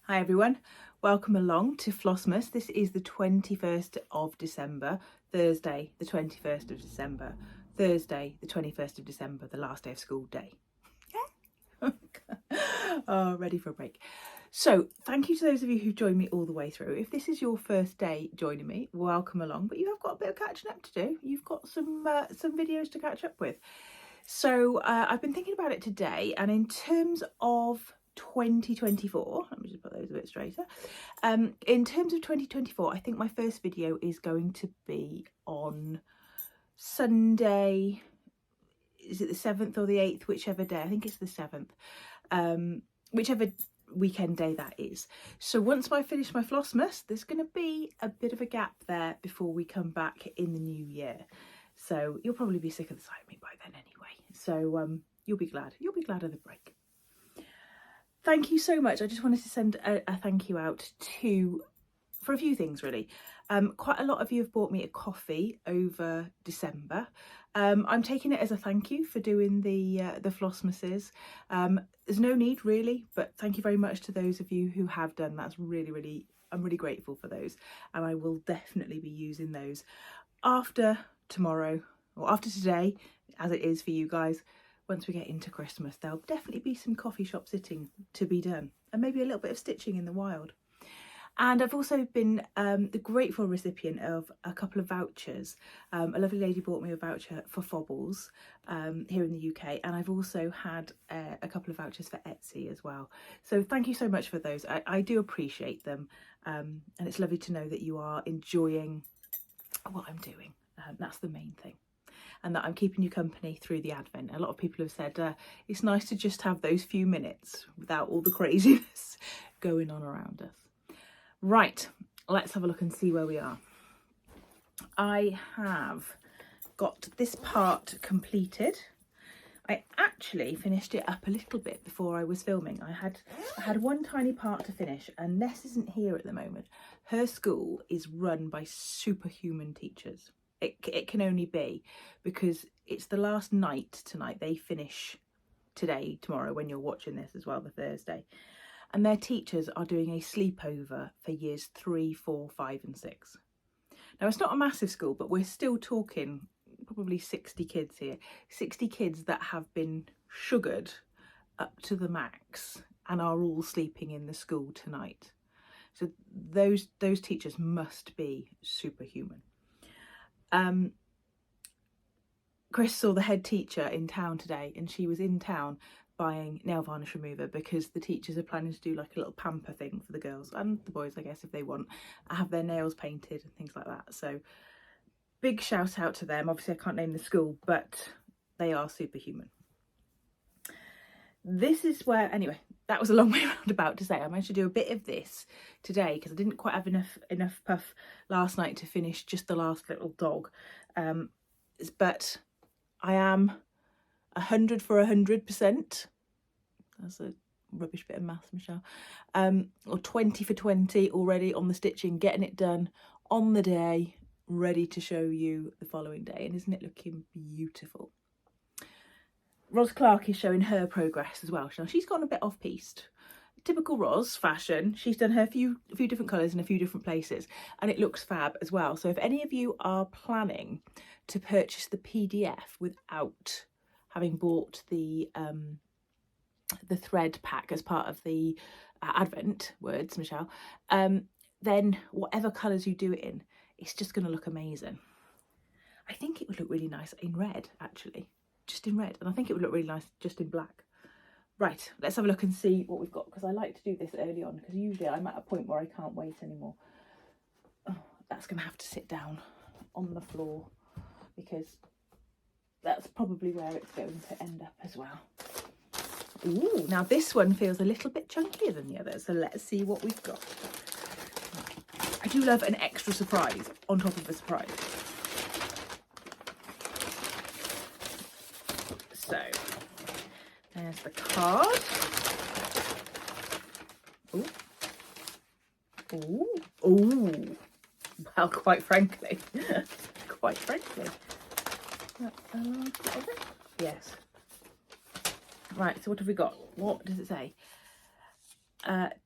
Hi everyone, welcome along to FlossMas. This is the 21st of December, Thursday the 21st of December, Thursday the 21st of December, the last day of school day. Oh, ready for a break. So thank you to those of you who've joined me all the way through. If this is your first day joining me, welcome along, but you have got a bit of catching up to do. You've got some videos to catch up with. So I've been thinking about it today, and in terms of 2024, let me just put those a bit straighter. In terms of 2024, I think my first video is going to be on Sunday. Is it the 7th or the 8th? Whichever day. I think it's the 7th. Whichever weekend day that is. So once I finish my FlossMas, there's going to be a bit of a gap there before we come back in the new year. So you'll probably be sick of the sight of me by then anyway. So you'll be glad. You'll be glad of the break. Thank you so much. I just wanted to send a thank you out for a few things really. Quite a lot of you have bought me a coffee over December. I'm taking it as a thank you for doing the FlossMases. There's no need really, but thank you very much to those of you who have done. That's really, I'm really grateful for those, and I will definitely be using those after tomorrow, or after today, as it is for you guys. Once we get into Christmas, there'll definitely be some coffee shop sitting to be done, and maybe a little bit of stitching in the wild. And I've also been the grateful recipient of a couple of vouchers. A lovely lady bought me a voucher for Fobbles here in the UK, and I've also had a couple of vouchers for Etsy as well. So thank you so much for those. I do appreciate them, and it's lovely to know that you are enjoying what I'm doing. That's the main thing. And that I'm keeping you company through the Advent. A lot of people have said it's nice to just have those few minutes without all the craziness going on around us. Right, let's have a look and see where we are. I have got this part completed. I actually finished it up a little bit before I was filming. I had one tiny part to finish, and Ness isn't here at the moment. Her school is run by superhuman teachers. It can only be, because it's the last night tonight. They finish today, tomorrow, when you're watching this as well, the Thursday. And their teachers are doing a sleepover for years 3, 4, 5 and 6. Now, it's not a massive school, but we're still talking probably 60 kids here. 60 kids that have been sugared up to the max and are all sleeping in the school tonight. So those teachers must be superhuman. Chris saw the head teacher in town today, and she was in town buying nail varnish remover because the teachers are planning to do like a little pamper thing for the girls and the boys, I guess, if they want, have their nails painted and things like that. So big shout out to them. Obviously I can't name the school, but they are superhuman. This is where, anyway, that was a long way roundabout to say I managed to do a bit of this today because I didn't quite have enough puff last night to finish just the last little dog. But I am 100 for 100%. That's a rubbish bit of maths, Michelle. Or 20 for 20 already on the stitching, getting it done on the day, ready to show you the following day. And isn't it looking beautiful? Ros Clark is showing her progress as well. Now, she's gone a bit off-piste. Typical Ros fashion. She's done her a few different colours in a few different places, and it looks fab as well. So if any of you are planning to purchase the PDF without having bought the thread pack as part of the Advent words, Michelle, then whatever colours you do it in, it's just going to look amazing. I think it would look really nice in red, actually, just in red, and I think it would look really nice just in black. Right, let's have a look and see what we've got, because I like to do this early on, because usually I'm at a point where I can't wait anymore. Oh, that's going to have to sit down on the floor, because that's probably where it's going to end up as well. Ooh, now this one feels a little bit chunkier than the others, so let's see what we've got. I do love an extra surprise on top of a surprise. So, there's the card. Ooh. Ooh. Ooh. Well, quite frankly. Quite frankly. Yes. Right, so what have we got? What does it say?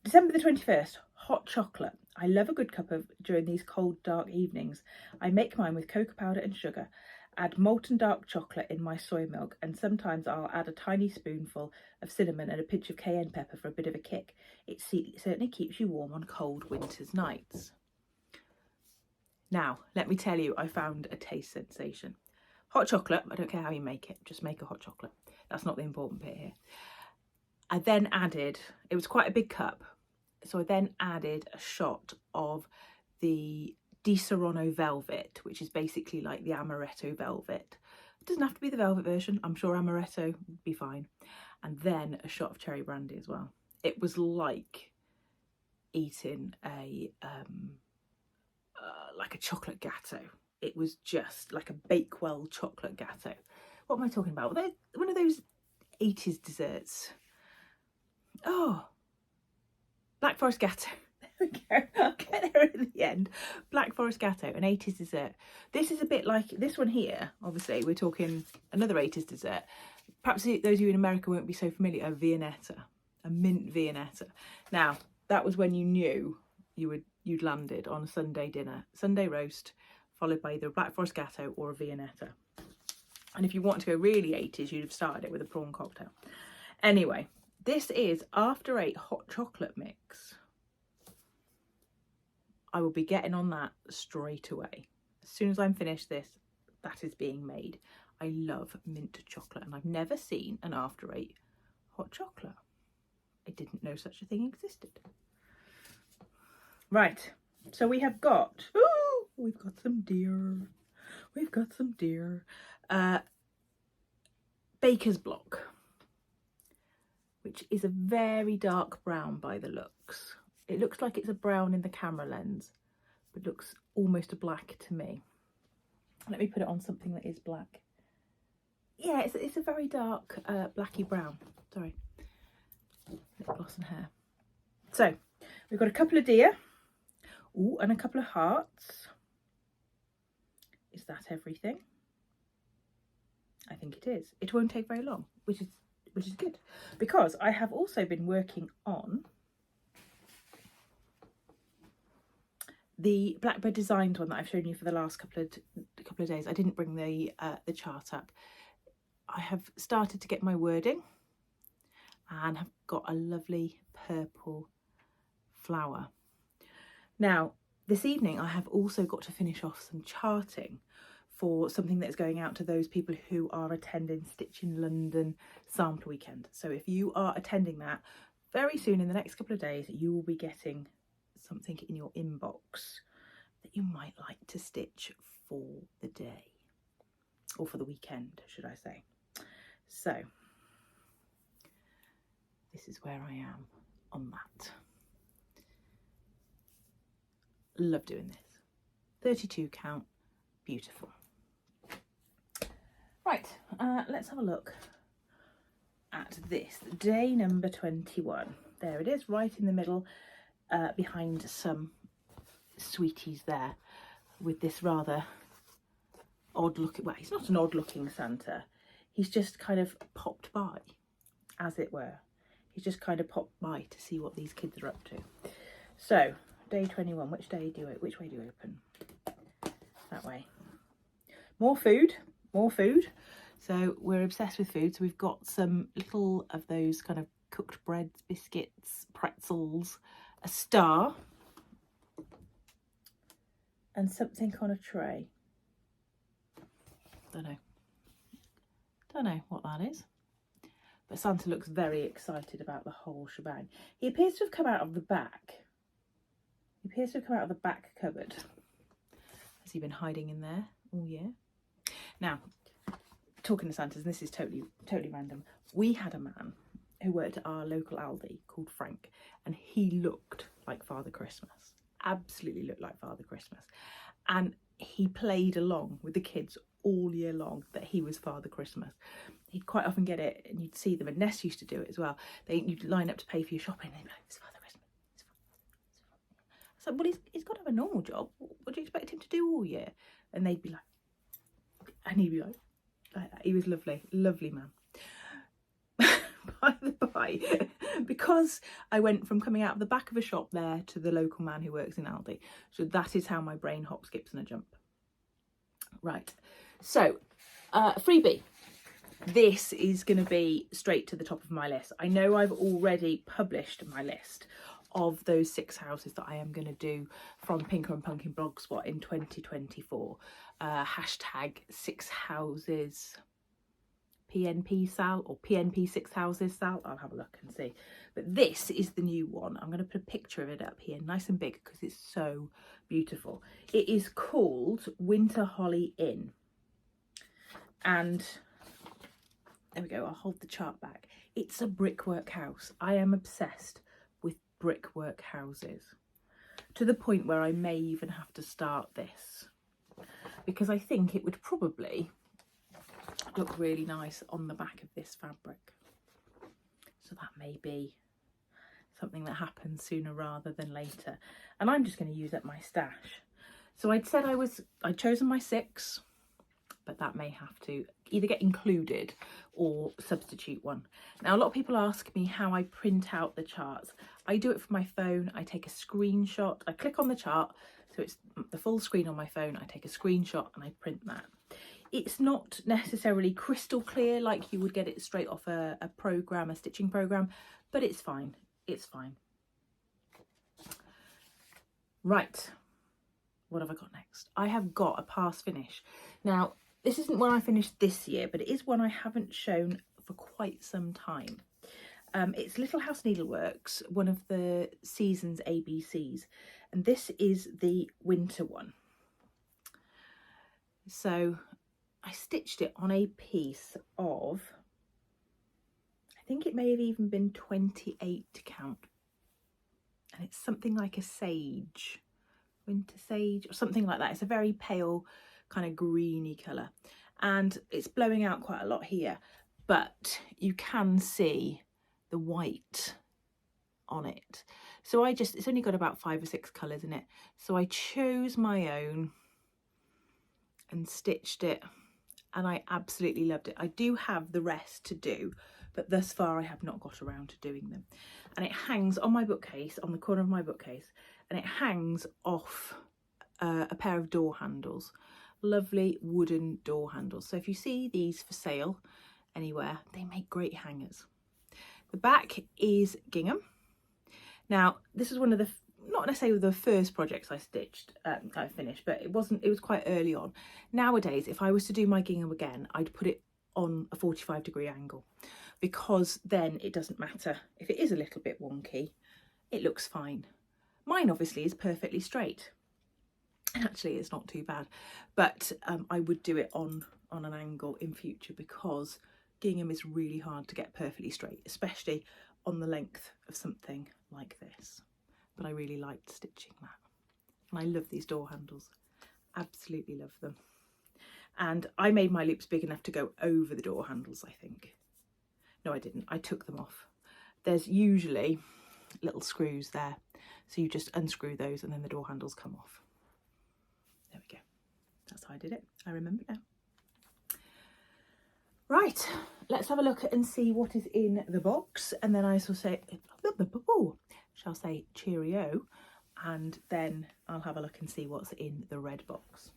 December the 21st, hot chocolate. I love a good cup of during these cold, dark evenings. I make mine with cocoa powder and sugar. Add molten dark chocolate in my soy milk, and sometimes I'll add a tiny spoonful of cinnamon and a pinch of cayenne pepper for a bit of a kick. It certainly keeps you warm on cold winter's nights. Now, let me tell you, I found a taste sensation. Hot chocolate, I don't care how you make it, just make a hot chocolate. That's not the important bit here. I then added, it was quite a big cup, so I then added a shot of the Di Serrano Velvet, which is basically like the amaretto velvet. It doesn't have to be the velvet version, I'm sure amaretto would be fine. And then a shot of cherry brandy as well. It was like eating a like a chocolate gatto. It was just like a Bakewell chocolate gatto. What am I talking about? They're one of those 80s desserts. Oh, Black Forest Gatto. There we go. I'll get there at the end. Black Forest Gatto, an 80s dessert. This is a bit like this one here. Obviously, we're talking another 80s dessert. Perhaps those of you in America won't be so familiar. A Viennetta, a mint Viennetta. Now, that was when you knew you'd landed on a Sunday dinner, Sunday roast, followed by either a Black Forest Gatto or a Viennetta. And if you want to go really 80s, you'd have started it with a prawn cocktail. Anyway, this is After 8 hot chocolate mix. I will be getting on that straight away. As soon as I'm finished this, that is being made. I love mint chocolate, and I've never seen an After 8 hot chocolate. I didn't know such a thing existed. Right, so we've got some deer. We've got some deer. Baker's Block, which is a very dark brown by the looks. It looks like it's a brown in the camera lens, but looks almost a black to me. Let me put it on something that is black. Yeah, it's a very dark blacky brown. Sorry, lip gloss and hair. So we've got a couple of deer. Ooh, and a couple of hearts. Is that everything? I think it is. It won't take very long, which is good, because I have also been working on the Blackbird Designs one that I've shown you for the last couple of days. I didn't bring the chart up. I have started to get my wording and have got a lovely purple flower. Now, this evening I have also got to finish off some charting for something that's going out to those people who are attending Stitch in London sample weekend. So if you are attending that, very soon in the next couple of days, you will be getting something in your inbox that you might like to stitch for the day, or for the weekend, should I say. So this is where I am on that. Love doing this. 32 count, beautiful. Right, let's have a look at this. Day number 21. There it is, right in the middle, behind some sweeties there, with this rather odd looking, well, he's not an odd looking Santa. He's just kind of popped by, as it were. He's just kind of popped by to see what these kids are up to. So, day 21, which way do you open? That way. More food. So we're obsessed with food. So we've got some little of those kind of cooked breads, biscuits, pretzels, a star, and something on a tray. Don't know what that is. But Santa looks very excited about the whole shebang. He appears to have come out of the back. Back cupboard. Has he been hiding in there all year? Now, talking to Santas, and this is totally random. We had a man who worked at our local Aldi called Frank, and he looked like Father Christmas. Absolutely looked like Father Christmas. And he played along with the kids all year long that he was Father Christmas. He'd quite often get it, and you'd see them, and Ness used to do it as well. You'd line up to pay for your shopping, and they'd be like, it's Father Christmas. So, well, he's got to have a normal job. What do you expect him to do all year? And they'd be like, and he'd be like that. He was lovely man. by the by, because I went from coming out of the back of a shop there to the local man who works in Aldi. So that is how my brain hop, skips and a jump. Right, so freebie. This is going to be straight to the top of my list. I know I've already published my list of those 6 houses that I am going to do from Pinker and Punkin Blogspot in 2024. Hashtag 6 houses PNP Sal, or PNP 6 houses Sal. I'll have a look and see. But this is the new one. I'm going to put a picture of it up here, nice and big, because it's so beautiful. It is called Winter Holly Inn. And there we go, I'll hold the chart back. It's a brickwork house. I am obsessed with brickwork houses, to the point where I may even have to start this, because I think it would probably look really nice on the back of this fabric. So that may be something that happens sooner rather than later. And I'm just going to use up my stash. So I'd said I'd chosen my 6, but that may have to either get included or substitute one. Now, a lot of people ask me how I print out the charts. I do it from my phone. I take a screenshot. I click on the chart, so it's the full screen on my phone. I take a screenshot and I print that. It's not necessarily crystal clear like you would get it straight off a program, a stitching program, but it's fine. It's fine. Right. What have I got next? I have got a pass finish. Now, this isn't one I finished this year, but it is one I haven't shown for quite some time. It's Little House Needleworks, one of the season's ABCs, and this is the winter one. So I stitched it on a piece of, I think it may have even been 28 to count, and it's something like a sage, winter sage or something like that. It's a very pale kind of greeny colour, and it's blowing out quite a lot here, but you can see the white on it. So it's only got about 5 or 6 colours in it, so I chose my own and stitched it, and I absolutely loved it. I do have the rest to do, but thus far I have not got around to doing them. And it hangs on my bookcase, on the corner of my bookcase, and it hangs off a pair of door handles. Lovely wooden door handles. So if you see these for sale anywhere, they make great hangers. The back is gingham. Now, this is one of the, not necessarily the first projects I stitched, I finished, but it was quite early on. Nowadays, if I was to do my gingham again, I'd put it on a 45-degree angle, because then it doesn't matter if it is a little bit wonky, it looks fine. Mine obviously is perfectly straight. Actually, it's not too bad, but I would do it on an angle in future, because gingham is really hard to get perfectly straight, especially on the length of something like this. But I really liked stitching that, and I love these door handles, absolutely love them. And I made my loops big enough to go over the door handles, I think. No, I didn't, I took them off. There's usually little screws there, so you just unscrew those and then the door handles come off. There we go. That's how I did it. I remember now. Right, let's have a look and see what is in the box, and then I shall say cheerio, and then I'll have a look and see what's in the red box.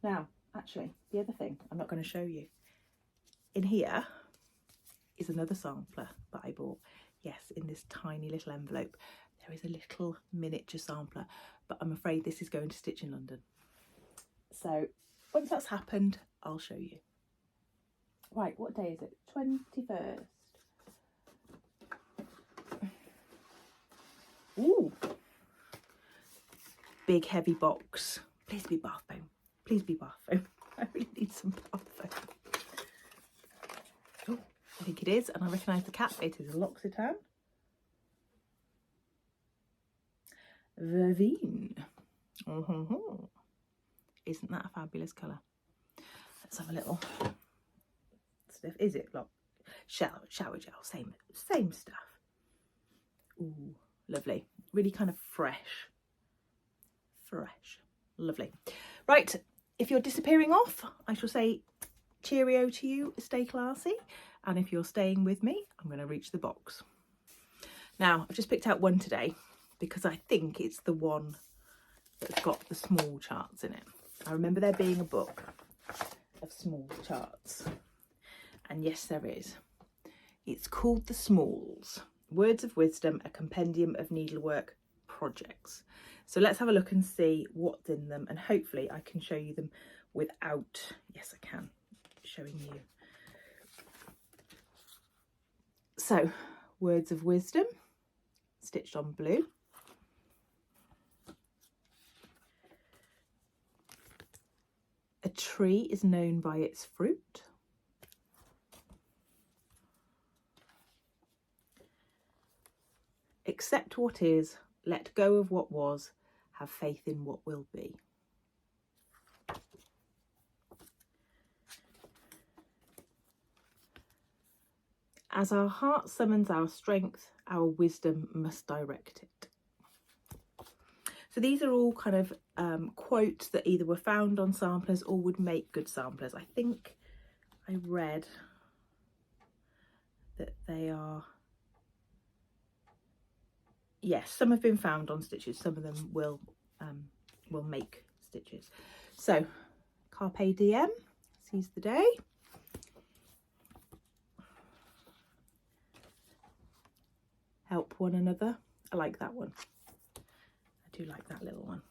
Now, actually, the other thing I'm not going to show you. In here is another sampler that I bought. Yes, in this tiny little envelope. There is a little miniature sampler, but I'm afraid this is going to Stitch in London. So once that's happened, I'll show you. Right, what day is it? 21st. Ooh. Big heavy box. Please be bath foam. Please be bath foam. I really need some bath foam. Oh, I think it is, and I recognise the cap. It is L'Occitane. Vervine. Isn't that a fabulous colour? Let's have a little sniff. Is it like shower gel? Same stuff. Ooh, lovely. Really kind of fresh. Lovely. Right, if you're disappearing off, I shall say cheerio to you. Stay classy, And if you're staying with me, I'm going to reach the box. Now, I've just picked out one today because I think it's the one that's got the small charts in it. I remember there being a book of small charts. And yes, there is. It's called The Smalls, Words of Wisdom, a compendium of needlework projects. So let's have a look and see what's in them, and hopefully I can show you them without, yes I can, showing you. So, Words of Wisdom, stitched on blue. A tree is known by its fruit. Accept what is, let go of what was, have faith in what will be. As our heart summons our strength, our wisdom must direct it. So these are all kind of quotes that either were found on samplers or would make good samplers. I think I read that they are, yes, some have been found on stitches, some of them will make stitches. So, Carpe Diem, seize the day. Help one another. I like that one. I do like that little one.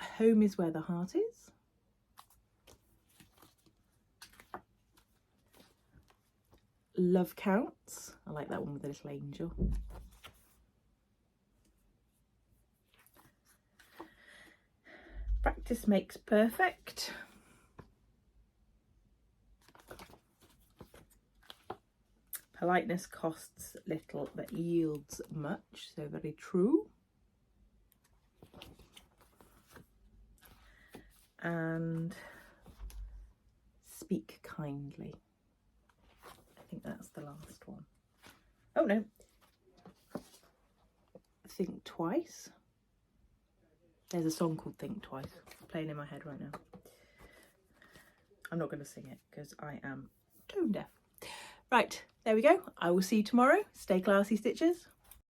Home is where the heart is. Love counts. I like that one with the little angel. Practice makes perfect. Politeness costs little but yields much, so very true. And speak kindly. I think that's the last one. Oh no. Think twice. There's a song called Think Twice playing in my head right now. I'm not going to sing it because I am tone deaf. Right, there we go. I will see you tomorrow. Stay classy, stitchers.